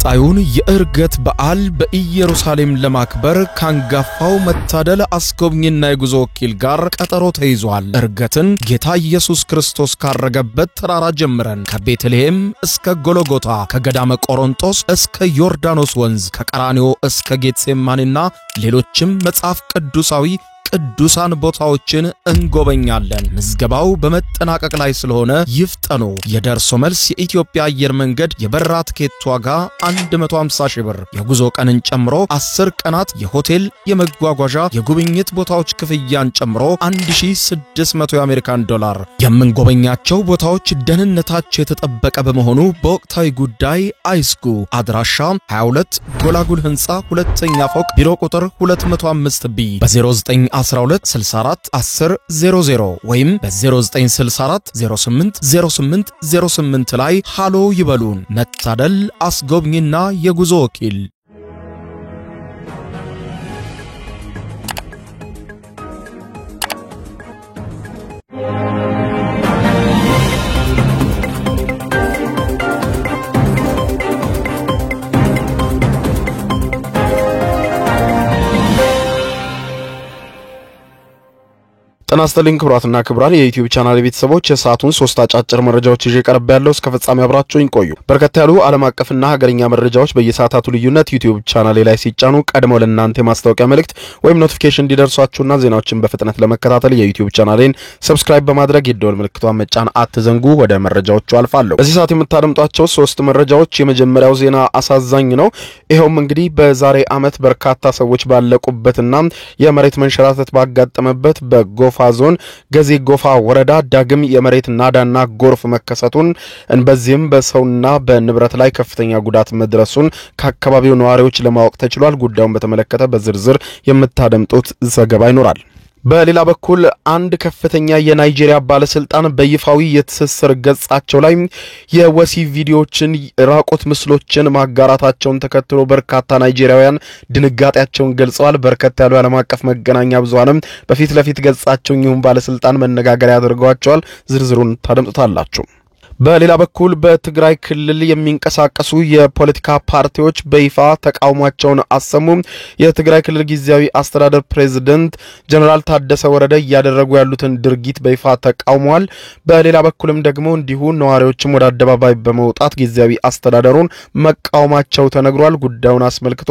ቀጣዩን የእርገት በዓል በኢየሩሳሌም ለማክበር ካንጋፋው መታደል አስጎብኝና የጉዞ ወኪል ጋር ቀጠሮ ተይዟል። እርገትን ጌታ ኢየሱስ ክርስቶስ ካረገበት ተራራ ጀምረን ከቤተልሔም እስከ ጎልጎታ ከገዳመ ቆሮንጦስ እስከ ዮርዳኖስ ወንዝ ከቀራንዮ እስከ ጌትሴማኒና ሌሎችም መጽሐፍ ቅዱሳዊ ቅዱሳን ቦታዎችን እንጎበኛለን። ምዝገባው በመጠናቀቅ ላይ ስለሆነ ይፍጠኑ። የደርሶ መልስ የኢትዮጵያ አየር መንገድ የበረራ ትኬት ዋጋ 150 ሺህ ብር፣ የጉዞ ቀንን ጨምሮ 10 ቀናት የሆቴል የመጓጓዣ የጉብኝት ቦታዎች ክፍያን ጨምሮ 1600 የአሜሪካን ዶላር። የምንጎበኛቸው ቦታዎች ደህንነታቸው የተጠበቀ በመሆኑ በወቅታዊ ጉዳይ አይስጉ። አድራሻ 22 ጎላጉል ህንጻ ሁለተኛ ፎቅ ቢሮ ቁጥር 205 ቢ በ09 12 64 10 00 ወይም በ0964 08 08 08 ላይ ሃሎ ይበሉን። መታደል አስጎብኝና የጉዞ ወኪል። ተናስተልኝ ክብራትና ክብራን የዩቲዩብ ቻናል ቤተሰቦች የሰዓቱን 3 አጫጭር መረጃዎች ይዤ ቀርብ ያለው እስከ ፍጻሜ አብራችሁኝ ቆዩ። በርከት ያሉ ዓለም አቀፍና ሀገርኛ መረጃዎች በየሰዓታቱ ልዩነት ዩቲዩብ ቻናሌ ላይ ሲጫኑ ቀድሞ ለእናንተ የማስታወቂያ መልእክት ወይም ኖቲፊኬሽን እንዲደርሷችሁና ዜናዎችን በፍጥነት ለመከታተል የዩቲዩብ ቻናሌን ሰብስክራይብ በማድረግ የደወል ምልክቷን መጫን አትዘንጉ። ወደ መረጃዎቹ አልፋለሁ። በዚህ ሰዓት የምታደምጧቸው 3 መረጃዎች የመጀመሪያው ዜና አሳዛኝ ነው። ይሄውም እንግዲህ በዛሬ ዓመት በርካታ ሰዎች ባለቁበትና የመሬት መንሸራተት ባጋጠመበት በጎፋ ዞን ገዜ ጎፋ ወረዳ ዳግም የመሬት ናዳና ጎርፍ መከሰቱን እንበዚህም በሰውና በንብረት ላይ ከፍተኛ ጉዳት መድረሱን ከአካባቢው ነዋሪዎች ለማወቅ ተችሏል። ጉዳዩን በተመለከተ በዝርዝር የምታደምጡት ዘገባ ይኖራል። በሌላ በኩል አንድ ከፍተኛ የናይጄሪያ ባለስልጣን በይፋዊ የትስስር ገጻቸው ላይ የወሲብ ቪዲዮዎችን ራቆት ምስሎችን ማጋራታቸውን ተከትሎ በርካታ ናይጄሪያውያን ድንጋጤያቸውን ገልጸዋል። በርከት ያሉ ዓለም አቀፍ መገናኛ ብዙሃንም በፊት ለፊት ገጻቸው ይሁን ባለስልጣን መነጋገሪያ አድርገዋቸዋል። ዝርዝሩን ታደምጡታላችሁ። በሌላ በኩል በትግራይ ክልል የሚንቀሳቀሱ የፖለቲካ ፓርቲዎች በይፋ ተቃውሟቸውን አሰሙ። የትግራይ ክልል ጊዜያዊ አስተዳደር ፕሬዝዳንት ጀነራል ታደሰ ወረደ ያደረጉ ያሉትን ድርጊት በይፋ ተቃውመዋል። በሌላ በኩልም ደግሞ እንዲሁ ነዋሪዎችም ወደ አደባባይ በመውጣት ጊዜያዊ አስተዳደሩን መቃወማቸው ተነግሯል። ጉዳዩን አስመልክቶ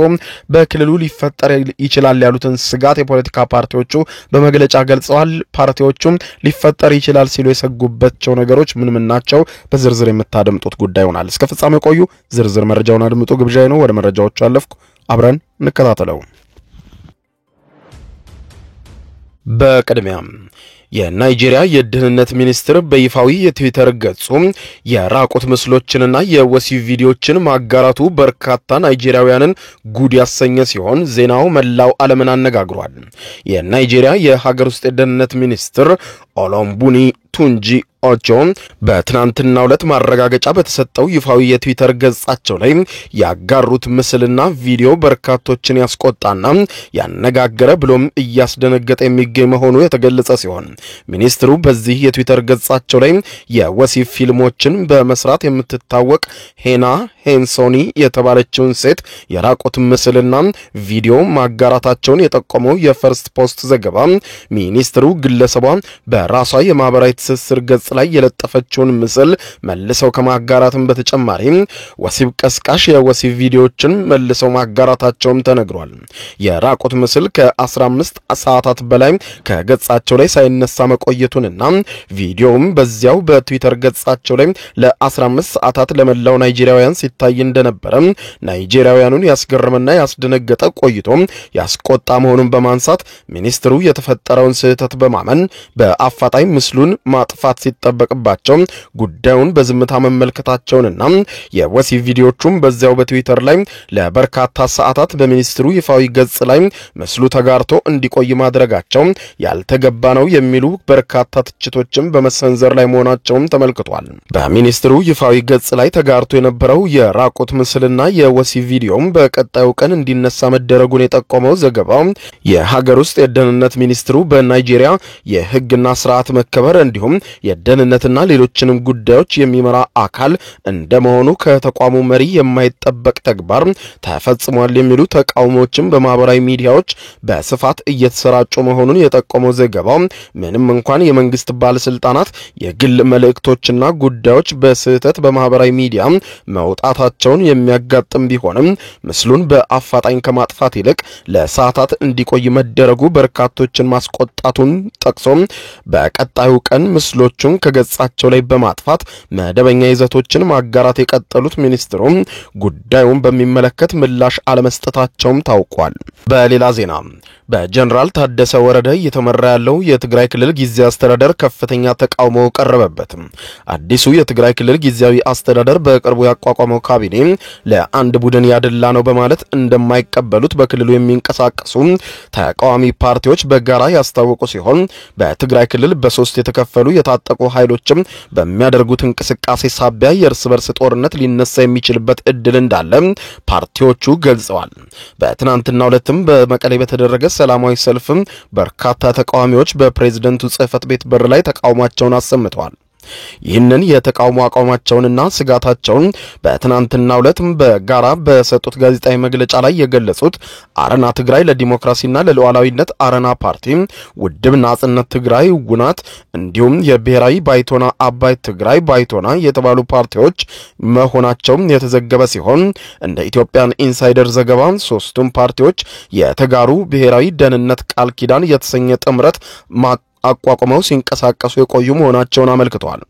በክልሉ ሊፈጠር ይችላል ያሉትን ስጋት የፖለቲካ ፓርቲዎቹ በመግለጫ ገልጸዋል። ፓርቲዎቹም ሊፈጠር ይችላል ሲሉ የሰጉባቸው ነገሮች ምን ናቸው? በዝርዝር የምታደምጡት ጉዳይ ሆናል። እስከ ፍጻሜ ቆዩ። ዝርዝር መረጃውን አድምጡ ግብዣይ ነው። ወደ መረጃዎቹ አለፍኩ። አብረን እንከታተለው። በቅድሚያም የናይጄሪያ የደህንነት ሚኒስትር በይፋዊ የትዊተር ገጹ የራቆት ምስሎችንና የወሲብ ቪዲዮዎችን ማጋራቱ በርካታ ናይጄሪያውያንን ጉድ ያሰኘ ሲሆን ዜናው መላው ዓለምን አነጋግሯል። የናይጄሪያ የሀገር ውስጥ የደህንነት ሚኒስትር ኦሎምቡኒ ቱንጂ ኦቾ በትናንትናው ዕለት ማረጋገጫ በተሰጠው ይፋዊ የትዊተር ገጻቸው ላይ ያጋሩት ምስልና ቪዲዮ በርካቶችን ያስቆጣና ያነጋገረ ብሎም እያስደነገጠ የሚገኝ መሆኑ የተገለጸ ሲሆን ሚኒስትሩ በዚህ የትዊተር ገጻቸው ላይ የወሲብ ፊልሞችን በመስራት የምትታወቅ ሄና ሄንሶኒ የተባለችውን ሴት የራቆት ምስልና ቪዲዮ ማጋራታቸውን የጠቆመው የፈርስት ፖስት ዘገባ ሚኒስትሩ ግለሰቧ በራሷ የማህበራዊ ትስስር ገጽ ላይ የለጠፈችውን ምስል መልሰው ከማጋራትም በተጨማሪ ወሲብ ቀስቃሽ የወሲብ ቪዲዮዎችን መልሰው ማጋራታቸውም ተነግሯል። የራቆት ምስል ከ15 ሰዓታት በላይ ከገጻቸው ላይ ሳይነሳ መቆየቱንና ቪዲዮውም በዚያው በትዊተር ገጻቸው ላይ ለ15 ሰዓታት ለመላው ናይጄሪያውያን ሲታይ እንደነበረ ናይጄሪያውያኑን ያስገረመና ያስደነገጠ ቆይቶ ያስቆጣ መሆኑን በማንሳት ሚኒስትሩ የተፈጠረውን ስህተት በማመን በአፋጣኝ ምስሉን ማጥፋት ሲጠበቅባቸው ጉዳዩን በዝምታ መመልከታቸውንና የወሲብ ቪዲዮዎቹም በዚያው በትዊተር ላይ ለበርካታ ሰዓታት በሚኒስትሩ ይፋዊ ገጽ ላይ ምስሉ ተጋርቶ እንዲቆይ ማድረጋቸው ያልተገባ ነው የሚሉ የሚሉ በርካታ ትችቶችም በመሰንዘር ላይ መሆናቸውም ተመልክቷል። በሚኒስትሩ ይፋዊ ገጽ ላይ ተጋርቶ የነበረው የራቁት ምስልና የወሲብ ቪዲዮም በቀጣዩ ቀን እንዲነሳ መደረጉን የጠቆመው ዘገባው የሀገር ውስጥ የደህንነት ሚኒስትሩ በናይጄሪያ የህግና ስርዓት መከበር እንዲሁም የደህንነትና ሌሎችንም ጉዳዮች የሚመራ አካል እንደመሆኑ ከተቋሙ መሪ የማይጠበቅ ተግባር ተፈጽሟል የሚሉ ተቃውሞዎችም በማህበራዊ ሚዲያዎች በስፋት እየተሰራጩ መሆኑን የጠቆመው ዘገባው ምንም እንኳን የመንግስት ባለስልጣናት የግል መልእክቶችና ጉዳዮች በስህተት በማህበራዊ ሚዲያ መውጣታቸውን የሚያጋጥም ቢሆንም ምስሉን በአፋጣኝ ከማጥፋት ይልቅ ለሰዓታት እንዲቆይ መደረጉ በርካቶችን ማስቆጣቱን ጠቅሶ በቀጣዩ ቀን ምስሎቹን ከገጻቸው ላይ በማጥፋት መደበኛ ይዘቶችን ማጋራት የቀጠሉት ሚኒስትሩ ጉዳዩን በሚመለከት ምላሽ አለመስጠታቸውም ታውቋል። በሌላ ዜና በጀነራል ታደሰ ወረደ እየተመራ ያለው የትግራይ ክልል ጊዜያዊ አስተዳደር ከፍተኛ ተቃውሞ ቀረበበት። አዲሱ የትግራይ ክልል ጊዜያዊ አስተዳደር በቅርቡ ያቋቋመው ካቢኔ ለአንድ ቡድን ያደላ ነው በማለት እንደማይቀበሉት በክልሉ የሚንቀሳቀሱ ተቃዋሚ ፓርቲዎች በጋራ ያስታወቁ ሲሆን በትግራይ ክልል በሶስት የተከፈሉ የታጠቁ ኃይሎችም በሚያደርጉት እንቅስቃሴ ሳቢያ የእርስ በርስ ጦርነት ሊነሳ የሚችልበት እድል እንዳለ ፓርቲዎቹ ገልጸዋል። በትናንትናው ዕለትም በመቀሌ በተደረገ ሰላማዊ ሰልፍም በርካታ ተቃዋሚዎች በፕሬዝዳንቱ ጽህፈት ቤት በር ላይ ተቃውሟቸውን አሰምተዋል። ይህንን የተቃውሞ አቋማቸውንና ስጋታቸውን በትናንትናው ዕለት በጋራ በሰጡት ጋዜጣዊ መግለጫ ላይ የገለጹት አረና ትግራይ ለዲሞክራሲና ለሉዓላዊነት አረና ፓርቲ፣ ውድብ ናጽነት ትግራይ ውናት እንዲሁም የብሔራዊ ባይቶና አባይ ትግራይ ባይቶና የተባሉ ፓርቲዎች መሆናቸው የተዘገበ ሲሆን እንደ ኢትዮጵያን ኢንሳይደር ዘገባ ሶስቱም ፓርቲዎች የተጋሩ ብሔራዊ ደህንነት ቃል ኪዳን የተሰኘ ጥምረት አቋቁመው ሲንቀሳቀሱ የቆዩ መሆናቸውን አመልክተዋል።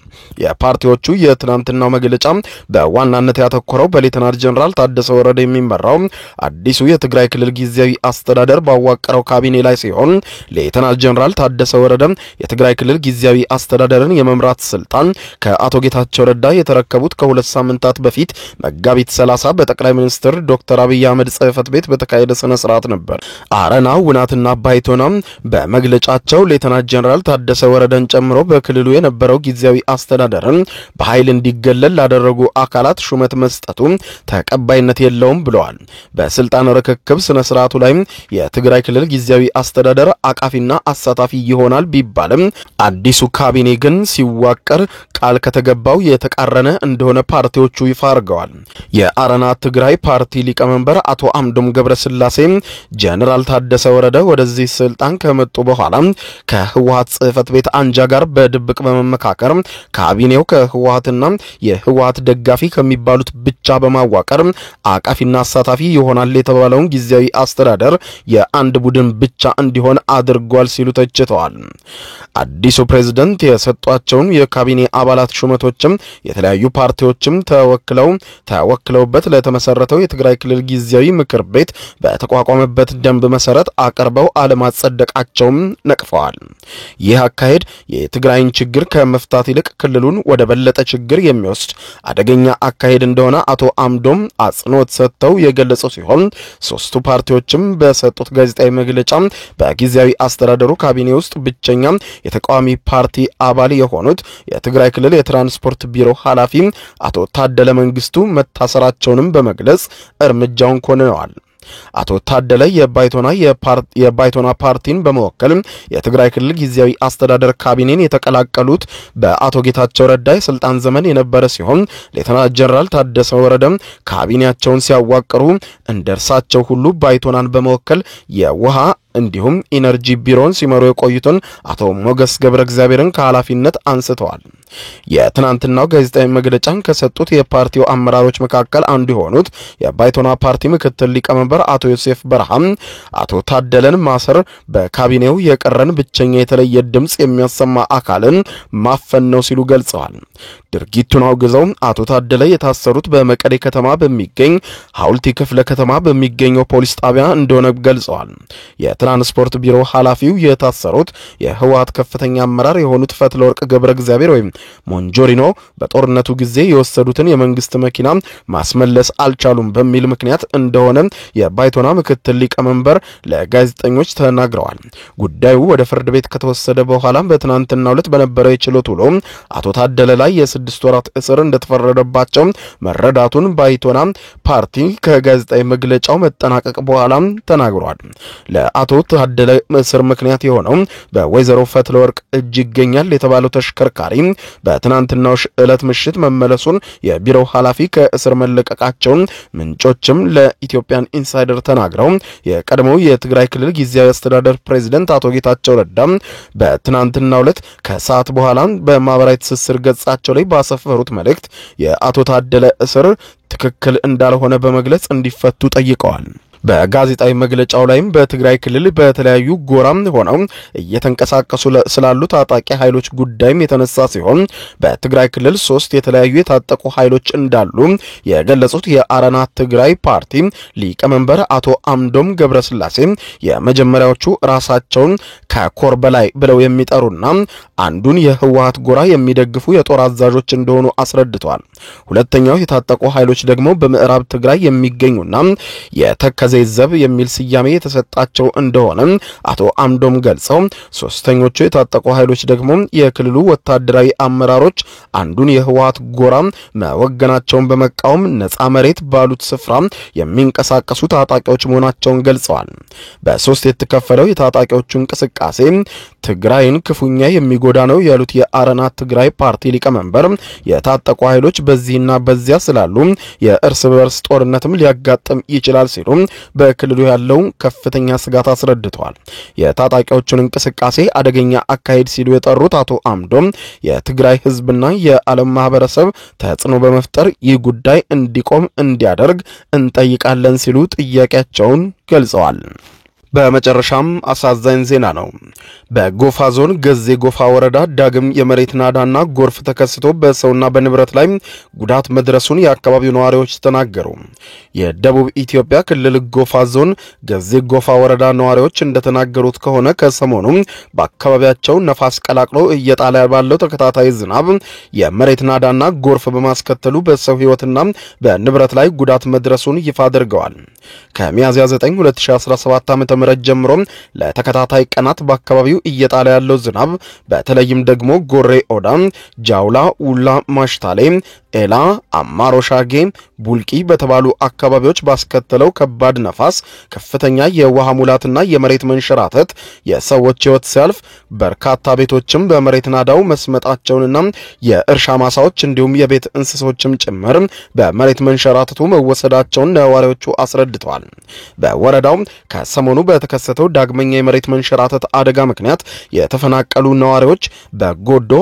የፓርቲዎቹ የትናንትናው መግለጫ በዋናነት ያተኮረው በሌተናል ጀነራል ታደሰ ወረደ የሚመራው አዲሱ የትግራይ ክልል ጊዜያዊ አስተዳደር ባዋቀረው ካቢኔ ላይ ሲሆን ሌተናል ጀነራል ታደሰ ወረደ የትግራይ ክልል ጊዜያዊ አስተዳደርን የመምራት ስልጣን ከአቶ ጌታቸው ረዳ የተረከቡት ከሁለት ሳምንታት በፊት መጋቢት 30 በጠቅላይ ሚኒስትር ዶክተር አብይ አህመድ ጽህፈት ቤት በተካሄደ ስነ ስርዓት ነበር። አረና ውናትና ባይቶና በመግለጫቸው ሌተናል ጀነራል ታደሰ ወረደን ጨምሮ በክልሉ የነበረው ጊዜያዊ አስተዳደርን በኃይል እንዲገለል ላደረጉ አካላት ሹመት መስጠቱ ተቀባይነት የለውም ብለዋል። በስልጣን ርክክብ ስነ ስርዓቱ ላይ የትግራይ ክልል ጊዜያዊ አስተዳደር አቃፊና አሳታፊ ይሆናል ቢባልም አዲሱ ካቢኔ ግን ሲዋቀር ቃል ከተገባው የተቃረነ እንደሆነ ፓርቲዎቹ ይፋ አድርገዋል። የአረና ትግራይ ፓርቲ ሊቀመንበር አቶ አምዶም ገብረስላሴ ጀነራል ታደሰ ወረደ ወደዚህ ስልጣን ከመጡ በኋላ ከህወሓት ጽህፈት ቤት አንጃ ጋር በድብቅ በመመካከር ካቢኔው ከህወሓትና የህወሓት ደጋፊ ከሚባሉት ብቻ በማዋቀር አቃፊና አሳታፊ ይሆናል የተባለውን ጊዜያዊ አስተዳደር የአንድ ቡድን ብቻ እንዲሆን አድርጓል ሲሉ ተችተዋል። አዲሱ ፕሬዝዳንት የሰጧቸውን የካቢኔ አባላት ሹመቶችም የተለያዩ ፓርቲዎችም ተወክለውበት ለተመሰረተው የትግራይ ክልል ጊዜያዊ ምክር ቤት በተቋቋመበት ደንብ መሰረት አቀርበው አለማጸደቃቸውም ነቅፈዋል። ይህ አካሄድ የትግራይን ችግር ከመፍታት ይልቅ ክልሉን ወደ በለጠ ችግር የሚወስድ አደገኛ አካሄድ እንደሆነ አቶ አምዶም አጽንኦት ሰጥተው የገለጹ ሲሆን ሶስቱ ፓርቲዎችም በሰጡት ጋዜጣዊ መግለጫ በጊዜያዊ አስተዳደሩ ካቢኔ ውስጥ ብቸኛ የተቃዋሚ ፓርቲ አባል የሆኑት የትግራይ ክልል የትራንስፖርት ቢሮ ኃላፊ አቶ ታደለ መንግስቱ መታሰራቸውንም በመግለጽ እርምጃውን ኮንነዋል። አቶ ታደለ የባይቶና ፓርቲን በመወከል የትግራይ ክልል ጊዜያዊ አስተዳደር ካቢኔን የተቀላቀሉት በአቶ ጌታቸው ረዳ የስልጣን ዘመን የነበረ ሲሆን ሌተናል ጀነራል ታደሰ ወረደ ካቢኔያቸውን ሲያዋቅሩ እንደርሳቸው ሁሉ ባይቶናን በመወከል የውሃ እንዲሁም ኢነርጂ ቢሮን ሲመሩ የቆዩትን አቶ ሞገስ ገብረ እግዚአብሔርን ከኃላፊነት አንስተዋል። የትናንትናው ጋዜጣዊ መግለጫን ከሰጡት የፓርቲው አመራሮች መካከል አንዱ የሆኑት የባይቶና ፓርቲ ምክትል ሊቀመንበር አቶ ዮሴፍ በርሃም አቶ ታደለን ማሰር በካቢኔው የቀረን ብቸኛ የተለየ ድምጽ የሚያሰማ አካልን ማፈን ነው ሲሉ ገልጸዋል። ድርጊቱን አውግዘው አቶ ታደለ የታሰሩት በመቀሌ ከተማ በሚገኝ ሐውልቲ ክፍለ ከተማ በሚገኘው ፖሊስ ጣቢያ እንደሆነ ገልጸዋል። የትራንስፖርት ቢሮ ኃላፊው የታሰሩት የህወሓት ከፍተኛ አመራር የሆኑት ፈትለወርቅ ገብረ እግዚአብሔር ወይም ሞንጆሪኖ በጦርነቱ ጊዜ የወሰዱትን የመንግስት መኪና ማስመለስ አልቻሉም በሚል ምክንያት እንደሆነ የባይቶና ምክትል ሊቀመንበር ለጋዜጠኞች ተናግረዋል። ጉዳዩ ወደ ፍርድ ቤት ከተወሰደ በኋላ በትናንትናው ዕለት በነበረው የችሎት ውሎ አቶ ታደለ ላይ የ6 ወራት እስር እንደተፈረደባቸው መረዳቱን ባይቶና ፓርቲ ከጋዜጣዊ መግለጫው መጠናቀቅ በኋላ ተናግሯል። ለአቶ ታደለ እስር ምክንያት የሆነው በወይዘሮ ፈትለወርቅ እጅ ይገኛል የተባለው ተሽከርካሪ በትናንትናው ዕለት ምሽት መመለሱን የቢሮው ኃላፊ ከእስር መለቀቃቸው ምንጮችም ለኢትዮጵያን ኢንሳይደር ተናግረው የቀድሞው የትግራይ ክልል ጊዜያዊ አስተዳደር ፕሬዝዳንት አቶ ጌታቸው ረዳ በትናንትናው ዕለት ከሰዓት በኋላ በማህበራዊ ትስስር ገጻቸው ላይ ባሰፈሩት መልእክት የአቶ ታደለ እስር ትክክል እንዳልሆነ በመግለጽ እንዲፈቱ ጠይቀዋል። በጋዜጣዊ መግለጫው ላይም በትግራይ ክልል በተለያዩ ጎራም ሆነው እየተንቀሳቀሱ ስላሉ ታጣቂ ኃይሎች ጉዳይም የተነሳ ሲሆን በትግራይ ክልል 3 የተለያዩ የታጠቁ ኃይሎች እንዳሉ የገለጹት የአረና ትግራይ ፓርቲ ሊቀመንበር አቶ አምዶም ገብረስላሴ የመጀመሪያዎቹ ራሳቸውን ከኮር በላይ ብለው የሚጠሩና አንዱን የህወሓት ጎራ የሚደግፉ የጦር አዛዦች እንደሆኑ አስረድተዋል። ሁለተኛው የታጠቁ ኃይሎች ደግሞ በምዕራብ ትግራይ የሚገኙና የተከዘ ዘብ የሚል ስያሜ የተሰጣቸው እንደሆነ አቶ አምዶም ገልጸው ሶስተኞቹ የታጠቁ ኃይሎች ደግሞ የክልሉ ወታደራዊ አመራሮች አንዱን የህወሓት ጎራ መወገናቸውን በመቃወም ነፃ መሬት ባሉት ስፍራ የሚንቀሳቀሱ ታጣቂዎች መሆናቸውን ገልጸዋል። በሶስት የተከፈለው የታጣቂዎቹ እንቅስቃሴ ትግራይን ክፉኛ የሚጎዳ ነው ያሉት የአረና ትግራይ ፓርቲ ሊቀመንበር የታጠቁ ኃይሎች በዚህና በዚያ ስላሉ የእርስ በርስ ጦርነትም ሊያጋጥም ይችላል ሲሉ በክልሉ ያለው ከፍተኛ ስጋት አስረድተዋል። የታጣቂዎቹን እንቅስቃሴ አደገኛ አካሄድ ሲሉ የጠሩት አቶ አምዶም የትግራይ ህዝብና የዓለም ማህበረሰብ ተጽዕኖ በመፍጠር ይህ ጉዳይ እንዲቆም እንዲያደርግ እንጠይቃለን ሲሉ ጥያቄያቸውን ገልጸዋል። በመጨረሻም አሳዛኝ ዜና ነው። በጎፋ ዞን ገዜ ጎፋ ወረዳ ዳግም የመሬት ናዳና ጎርፍ ተከስቶ በሰውና በንብረት ላይ ጉዳት መድረሱን የአካባቢው ነዋሪዎች ተናገሩ። የደቡብ ኢትዮጵያ ክልል ጎፋ ዞን ገዜ ጎፋ ወረዳ ነዋሪዎች እንደተናገሩት ከሆነ ከሰሞኑ በአካባቢያቸው ነፋስ ቀላቅሎ እየጣለ ባለው ተከታታይ ዝናብ የመሬት ናዳና ጎርፍ በማስከተሉ በሰው ህይወትና በንብረት ላይ ጉዳት መድረሱን ይፋ አድርገዋል። ከሚያዝያ 9 2017 ዓ.ም ጀምሮ ለተከታታይ ቀናት በአካባቢው እየጣለ ያለው ዝናብ በተለይም ደግሞ ጎሬ ኦዳ፣ ጃውላ፣ ውላ፣ ማሽታሌ፣ ኤላ፣ አማሮሻጌ፣ ቡልቂ በተባሉ አካባቢዎች ባስከተለው ከባድ ነፋስ ከፍተኛ የውሃ ሙላትና የመሬት መንሸራተት የሰዎች ህይወት ሲያልፍ በርካታ ቤቶችም በመሬት ናዳው መስመጣቸውንና የእርሻ ማሳዎች እንዲሁም የቤት እንስሶችም ጭምር በመሬት መንሸራተቱ መወሰዳቸውን ነዋሪዎቹ አስረድተዋል። በወረዳው ከሰሞኑ በተከሰተው ዳግመኛ የመሬት መንሸራተት አደጋ ምክንያት የተፈናቀሉ ነዋሪዎች በጎዶ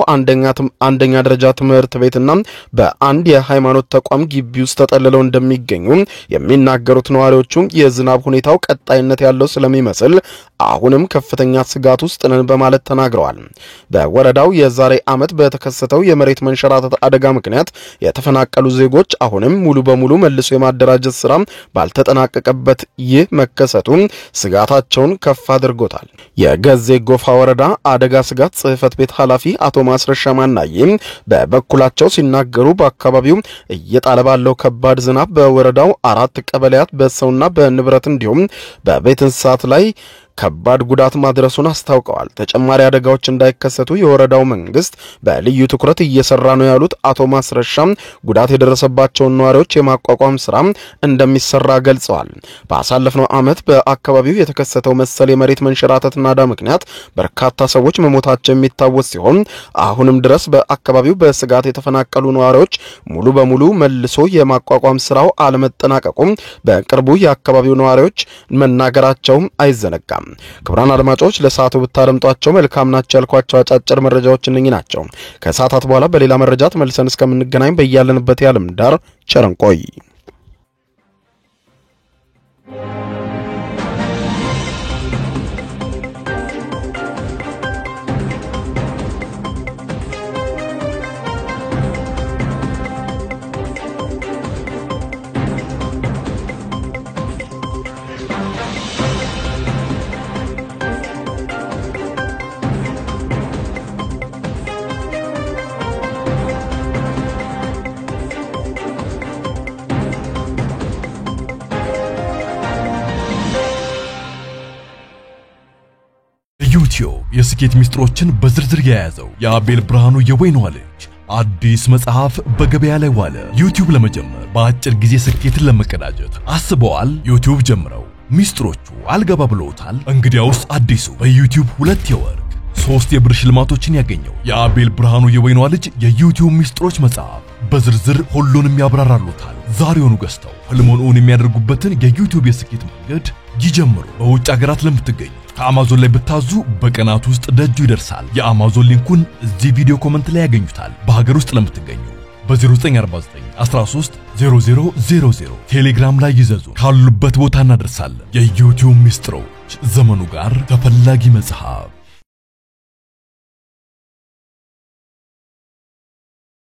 አንደኛ ደረጃ ትምህርት ቤትና በአንድ የሃይማኖት ተቋም ግቢ ውስጥ ተጠልለው እንደሚገኙ የሚናገሩት ነዋሪዎቹ የዝናብ ሁኔታው ቀጣይነት ያለው ስለሚመስል አሁንም ከፍተኛ ስጋት ውስጥ ነን በማለት ተናግረዋል። በወረዳው የዛሬ ዓመት በተከሰተው የመሬት መንሸራተት አደጋ ምክንያት የተፈናቀሉ ዜጎች አሁንም ሙሉ በሙሉ መልሶ የማደራጀት ስራ ባልተጠናቀቀበት ይህ መከሰቱ ስጋታቸውን ከፍ አድርጎታል። የገዜ ጎፋ ወረዳ አደጋ ስጋት ጽህፈት ቤት ኃላፊ አቶ ማስረሻ ማናዬ በበኩላቸው ሲናገሩ በአካባቢው እየጣለ ባለው ከባድ ዝናብ በወረዳው 4 ቀበሌያት በሰውና በንብረት እንዲሁም በቤት እንስሳት ላይ ከባድ ጉዳት ማድረሱን አስታውቀዋል። ተጨማሪ አደጋዎች እንዳይከሰቱ የወረዳው መንግስት በልዩ ትኩረት እየሰራ ነው ያሉት አቶ ማስረሻም ጉዳት የደረሰባቸውን ነዋሪዎች የማቋቋም ስራ እንደሚሰራ ገልጸዋል። ባሳለፍነው ዓመት በአካባቢው የተከሰተው መሰል የመሬት መንሸራተት ናዳ ምክንያት በርካታ ሰዎች መሞታቸው የሚታወስ ሲሆን አሁንም ድረስ በአካባቢው በስጋት የተፈናቀሉ ነዋሪዎች ሙሉ በሙሉ መልሶ የማቋቋም ስራው አለመጠናቀቁም በቅርቡ የአካባቢው ነዋሪዎች መናገራቸው አይዘነጋም። ክቡራን አድማጮች ለሰዓቱ ብታደምጧቸው መልካም ናቸው ያልኳቸው አጫጭር መረጃዎች እነኚህ ናቸው። ከሰዓታት በኋላ በሌላ መረጃ ተመልሰን እስከምንገናኝ በያለንበት የዓለም ዳር ቸር እንቆይ። ዩቲዩብ የስኬት ሚስጥሮችን በዝርዝር የያዘው የአቤል ብርሃኑ የወይኗ ልጅ አዲስ መጽሐፍ በገበያ ላይ ዋለ። ዩቲዩብ ለመጀመር በአጭር ጊዜ ስኬትን ለመቀዳጀት አስበዋል? ዩቲዩብ ጀምረው ሚስጥሮቹ አልገባ ብለውታል? እንግዲያውስ አዲሱ በዩቲዩብ 2 የወርቅ 3 የብር ሽልማቶችን ያገኘው የአቤል ብርሃኑ የወይኗ ልጅ የዩቲዩብ ሚስጥሮች መጽሐፍ በዝርዝር ሁሉንም ያብራራሉታል። ዛሬውኑ ገዝተው ህልሞን እውን የሚያደርጉበትን የዩቲዩብ የስኬት መንገድ ይጀምሩ። በውጭ ሀገራት ለምትገኙ ከአማዞን ላይ ብታዙ በቀናት ውስጥ ደጁ ይደርሳል። የአማዞን ሊንኩን እዚህ ቪዲዮ ኮሜንት ላይ ያገኙታል። በሀገር ውስጥ ለምትገኙ በ0949 13 0000 ቴሌግራም ላይ ይዘዙ። ካሉበት ቦታ እናደርሳለን። የዩቲዩብ ሚስጥሮች ዘመኑ ጋር ተፈላጊ መጽሐፍ